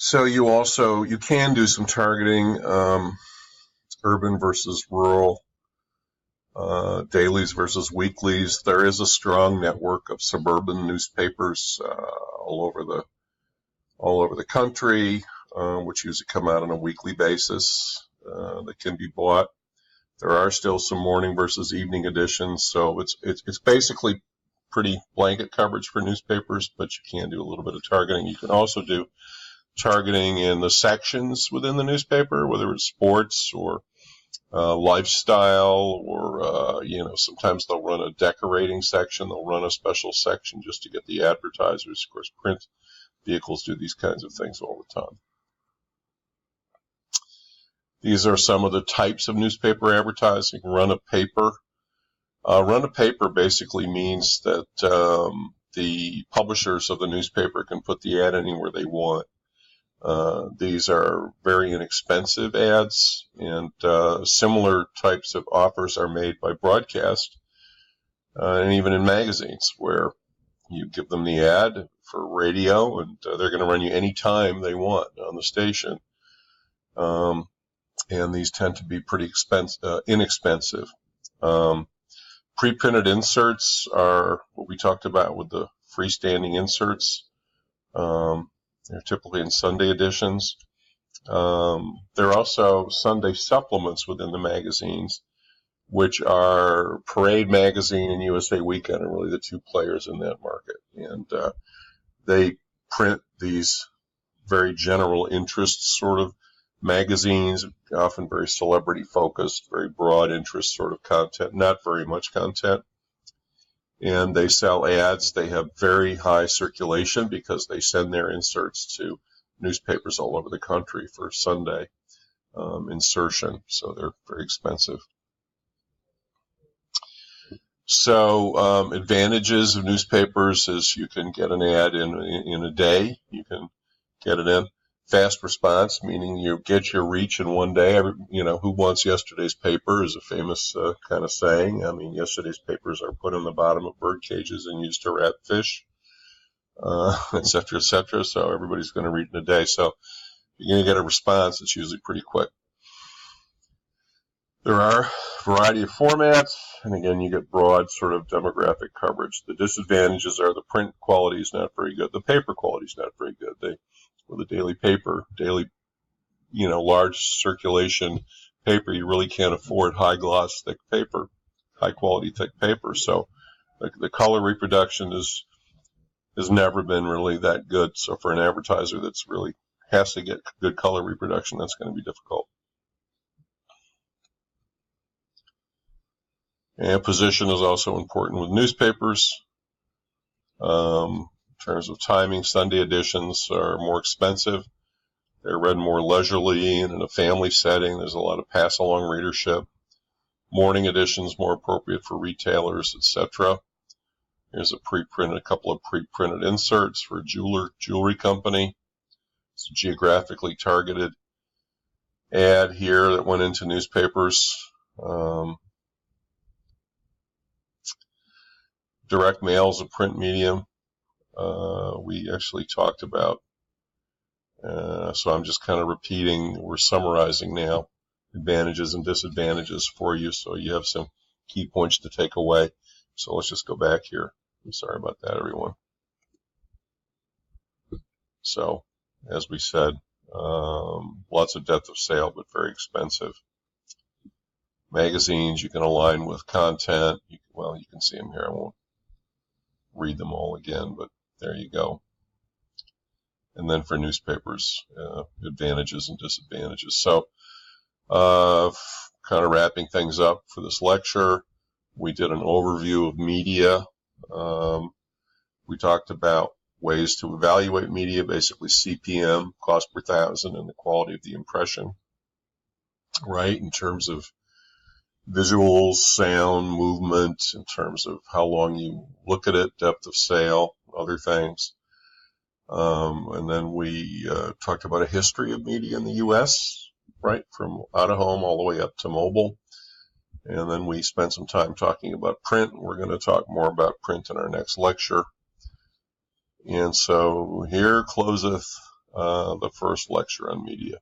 So you can do some targeting, urban versus rural, dailies versus weeklies. There is a strong network of suburban newspapers all over the country, which usually come out on a weekly basis that can be bought. There are still some morning versus evening editions, so it's basically pretty blanket coverage for newspapers, but you can do a little bit of targeting. You can also do targeting in the sections within the newspaper, whether it's sports or lifestyle, or sometimes they'll run a decorating section, they'll run a special section just to get the advertisers. Of course, print vehicles do these kinds of things all the time. These are some of the types of newspaper advertising. Run a paper. Run a paper basically means that the publishers of the newspaper can put the ad anywhere they want. These are very inexpensive ads, and similar types of offers are made by broadcast and even in magazines, where you give them the ad for radio, and they're going to run you any time they want on the station. And these tend to be pretty inexpensive. Pre-printed inserts are what we talked about with the freestanding inserts. They're typically in Sunday editions. There are also Sunday supplements within the magazines, which are Parade Magazine and USA Weekend are really the two players in that market. And they print these very general interest sort of magazines, often very celebrity focused, very broad interest sort of content, not very much content. And they sell ads. They have very high circulation because they send their inserts to newspapers all over the country for Sunday insertion. So they're very expensive. So advantages of newspapers is you can get an ad in a day. You can get it in. Fast response, meaning you get your reach in one day. Who wants yesterday's paper is a famous kind of saying. I mean, yesterday's papers are put in the bottom of bird cages and used to wrap fish, et cetera, et cetera. So everybody's going to read in a day. So you're going to get a response. It's usually pretty quick. There are a variety of formats, and again, you get broad sort of demographic coverage. The disadvantages are the print quality is not very good. The paper quality is not very good. With a daily paper, large circulation paper, you really can't afford high gloss, thick paper, high quality, thick paper. So the color reproduction has never been really that good. So for an advertiser that's really has to get good color reproduction, that's going to be difficult. And position is also important with newspapers. In terms of timing, Sunday editions are more expensive. They're read more leisurely and in a family setting. There's a lot of pass-along readership. Morning editions more appropriate for retailers, etc. Here's a couple of pre-printed inserts for a jewelry company. It's a geographically targeted ad here that went into newspapers. Direct mail is a print medium. We actually talked about, so I'm just kind of repeating, we're summarizing now, advantages and disadvantages for you, so you have some key points to take away. So let's just go back here. I'm sorry about that, everyone. So, as we said, lots of depth of sale, but very expensive. Magazines you can align with content. You can see them here. I won't read them all again, but there you go. And then for newspapers, advantages and disadvantages. So kind of wrapping things up for this lecture, we did an overview of media. We talked about ways to evaluate media, basically CPM, cost per thousand, and the quality of the impression, right, in terms of visuals, sound, movement, in terms of how long you look at it, depth of sale, other things. And then we talked about a history of media in the U.S., right, from out of home all the way up to mobile. And then we spent some time talking about print. We're going to talk more about print in our next lecture. And so here closeth the first lecture on media.